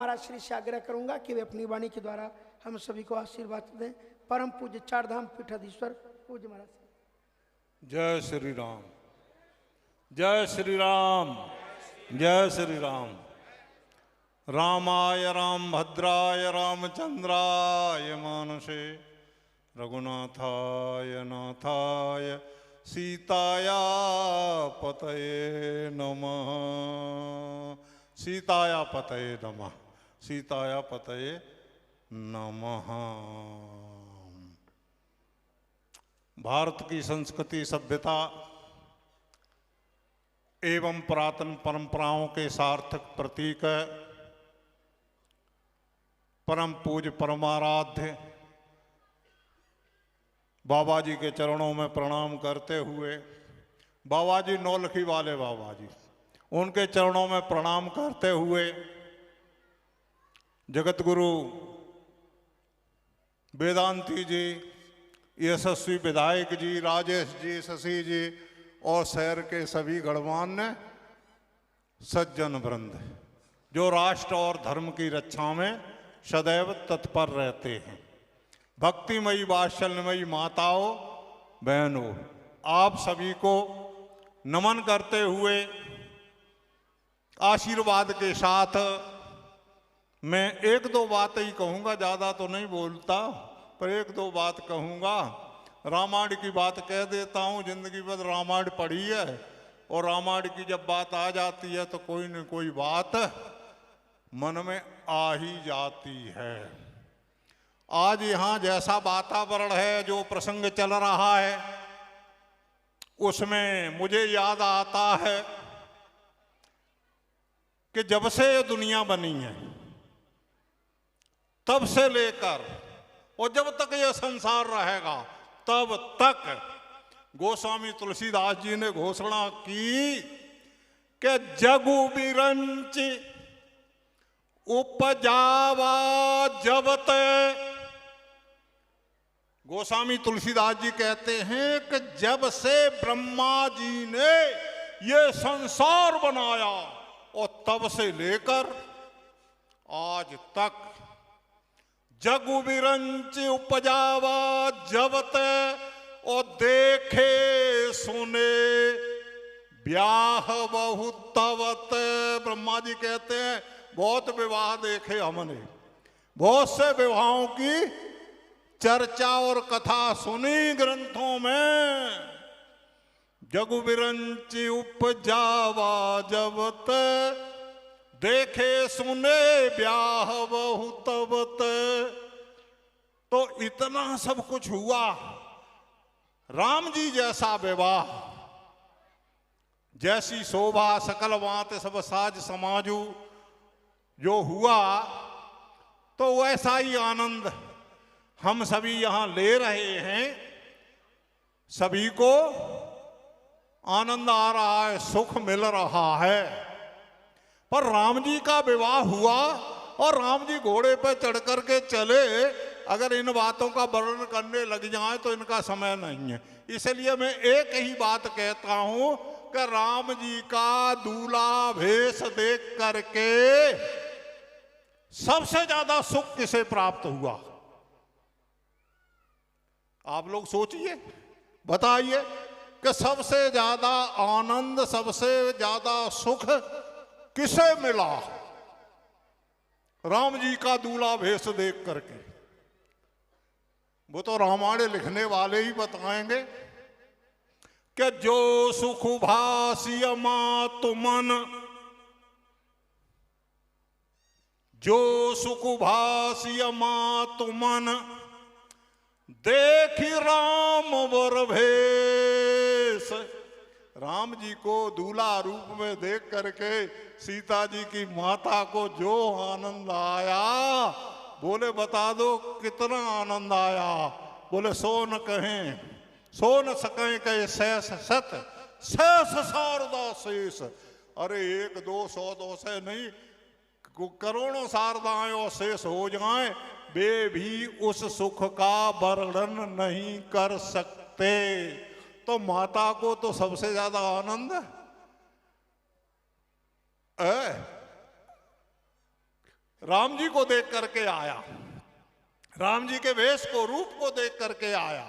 महाराज श्री से आग्रह करूंगा कि वे अपनी वाणी के द्वारा हम सभी को आशीर्वाद दें। परम पूज्य चारधाम पीठाधीश्वर पूज्य महाराज। जय श्री राम, जय श्री राम, जय श्री राम। रामाय राम भद्राय रामचंद्राय मानसे रघुनाथाय नाथाय सीताया पतये नमः। सीताया पतये नमः, सीताया पतये नमः। भारत की संस्कृति, सभ्यता एवं पुरातन परंपराओं के सार्थक प्रतीक है परम पूज्य परमाराध्य बाबा जी के चरणों में प्रणाम करते हुए, बाबा जी नौलखी वाले बाबा जी, उनके चरणों में प्रणाम करते हुए जगत गुरु वेदांती जी, यशस्वी विधायक जी, राजेश जी, शशि जी और शहर के सभी गणमान्य सज्जन वृंद जो राष्ट्र और धर्म की रक्षा में सदैव तत्पर रहते हैं, भक्तिमयी वात्सल्यमयी माताओं बहनों, आप सभी को नमन करते हुए आशीर्वाद के साथ मैं एक दो बात ही कहूँगा, ज़्यादा तो नहीं बोलता, पर एक दो बात कहूँगा। रामायण की बात कह देता हूँ, जिंदगी भर रामायण पढ़ी है और रामायण की जब बात आ जाती है तो कोई न कोई बात मन में आ ही जाती है। आज यहाँ जैसा वातावरण है, जो प्रसंग चल रहा है, उसमें मुझे याद आता है कि जब से ये दुनिया बनी है तब से लेकर और जब तक ये संसार रहेगा तब तक गोस्वामी तुलसीदास जी ने घोषणा की कि जगु बिरंच उपजावा जबत। गोस्वामी तुलसीदास जी कहते हैं कि जब से ब्रह्मा जी ने ये संसार बनाया और तब से लेकर आज तक जगु बिरंच उपजावा जबत और देखे सुने ब्याह बहुत तवत। ब्रह्मा जी कहते हैं बहुत विवाह देखे हमने, बहुत से विवाहों की चर्चा और कथा सुनी ग्रंथों में। जगु बिरंच उपजावा जबत देखे सुने ब्याह बहुत तवत। तो इतना सब कुछ हुआ, राम जी जैसा विवाह, जैसी शोभा सकल वात सब साज समाजू जो हुआ, तो वैसा ही आनंद हम सभी यहाँ ले रहे हैं। सभी को आनंद आ रहा है, सुख मिल रहा है। पर राम जी का विवाह हुआ और राम जी घोड़े पर चढ़ करके चले, अगर इन बातों का वर्णन करने लग जाए तो इनका समय नहीं है। इसलिए मैं एक ही बात कहता हूं कि राम जी का दूल्हा भेष देख करके सबसे ज्यादा सुख किसे प्राप्त हुआ? आप लोग सोचिए, बताइए कि सबसे ज्यादा आनंद, सबसे ज्यादा सुख किसे मिला? राम जी का दूल्हा भेष देख करके। वो तो रामायण लिखने वाले ही बताएंगे कि जो सुख भासिय मातु मन, जो सुख भासिय मातु मन देखी राम वर भेष। राम जी को दूल्हा रूप में देख करके सीता जी की माता को जो आनंद आया, बोले बता दो कितना आनंद आया? बोले सो न कहें, सो न सकें कहे शेष सत, शेष शारदा शेष। अरे 1 2 100 200 नहीं, करोड़ों शारदाएं और शेष हो जाएं, वे भी उस सुख का वर्णन नहीं कर सकते। तो माता को तो सबसे ज्यादा आनंद राम जी को देख करके आया, राम जी के वेश को, रूप को देख करके आया।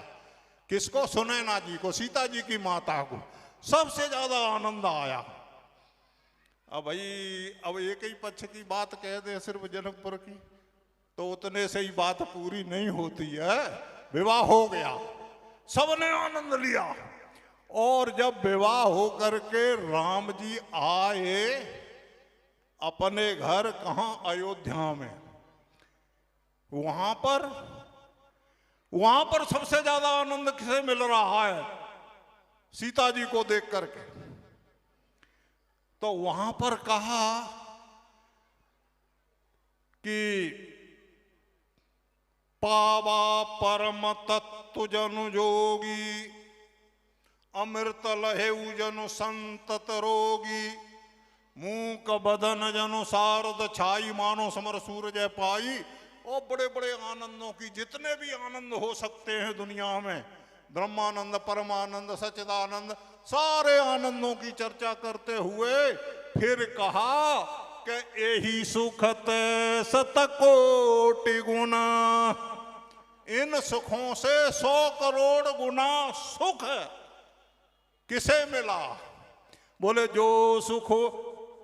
किसको? सुनैना जी को, सीता जी की माता को सबसे ज्यादा आनंद आया। अब भाई अब एक ही पक्ष की बात कह दे सिर्फ जनकपुर की, तो उतने से ही बात पूरी नहीं होती है। विवाह हो गया, सबने आनंद लिया, और जब विवाह हो करके राम जी आए अपने घर, कहां? अयोध्या में। वहां पर सबसे ज्यादा आनंद किसे मिल रहा है? सीता जी को देख करके। तो वहां पर कहा कि पावा परम तत्व जनु जोगी, अमृत लहेउ जनु संतत रोगी, मूक बदन जनु सारद छाई, मानो समर सूरज पाई। और बड़े बड़े आनंदों की, जितने भी आनंद हो सकते हैं दुनिया में, ब्रह्मानंद, परमानंद, सच्चिदानंद, सारे आनंदों की चर्चा करते हुए फिर कहा कि यही सुखत शतकोटि गुना, इन सुखों से 100 करोड़ गुना सुख किसे मिला? बोले जो सुख,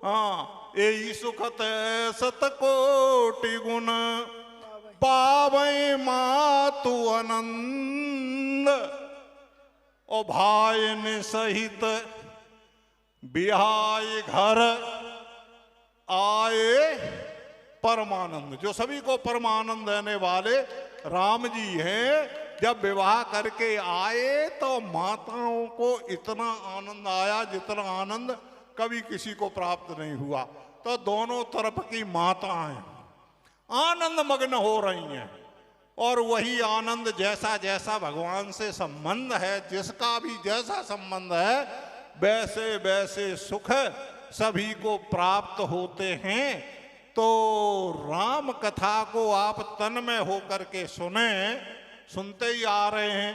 हाँ, यही सुखत शतकोटि गुना, पावै मातु आनंद, ओ भाई सहित बिहाई घर आए परमानंद। जो सभी को परमानंद देने वाले राम जी हैं, जब विवाह करके आए तो माताओं को इतना आनंद आया जितना आनंद कभी किसी को प्राप्त नहीं हुआ। तो दोनों तरफ की माताएं आनंद मग्न हो रही हैं, और वही आनंद जैसा जैसा भगवान से संबंध है, जिसका भी जैसा संबंध है, वैसे वैसे सुख सभी को प्राप्त होते हैं। तो राम कथा को आप तन में होकर के सुनते ही आ रहे हैं।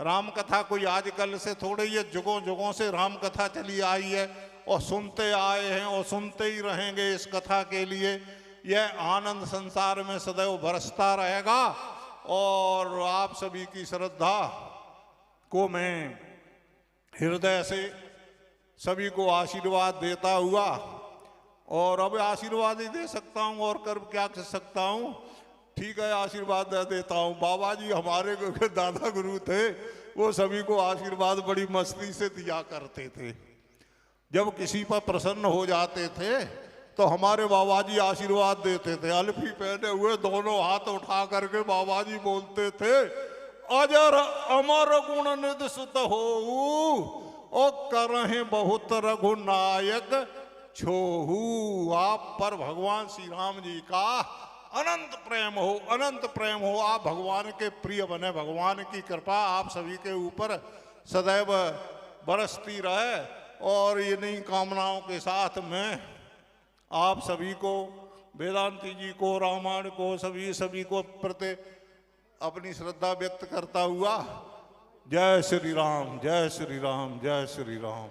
राम कथा कोई आजकल से थोड़े, ये जुगों जुगों से राम कथा चली आई है, और सुनते आए हैं और सुनते ही रहेंगे इस कथा के लिए। यह आनंद संसार में सदैव बरसता रहेगा। और आप सभी की श्रद्धा को मैं हृदय से सभी को आशीर्वाद देता हुआ, और अब आशीर्वाद ही दे सकता हूँ और कर क्या कर सकता हूँ। ठीक है, आशीर्वाद दे देता हूँ। बाबा जी हमारे दादा गुरु थे, वो सभी को आशीर्वाद बड़ी मस्ती से दिया करते थे। जब किसी पर प्रसन्न हो जाते थे तो हमारे बाबा जी आशीर्वाद देते थे। अलफी पहने हुए दोनों हाथ उठा करके बाबा जी बोलते थे, अजर अमर गुण निधि सुत होऊ, ओ करहि बहुत रघुनायक छोहू। आप पर भगवान श्री राम जी का अनंत प्रेम हो, अनंत प्रेम हो। आप भगवान के प्रिय बने, भगवान की कृपा आप सभी के ऊपर सदैव बरसती रहे। और इन्हीं कामनाओं के साथ मैं आप सभी को, वेदांती जी को, रामायण को, सभी को प्रति अपनी श्रद्धा व्यक्त करता हुआ, जय श्री राम, जय श्री राम, जय श्री राम।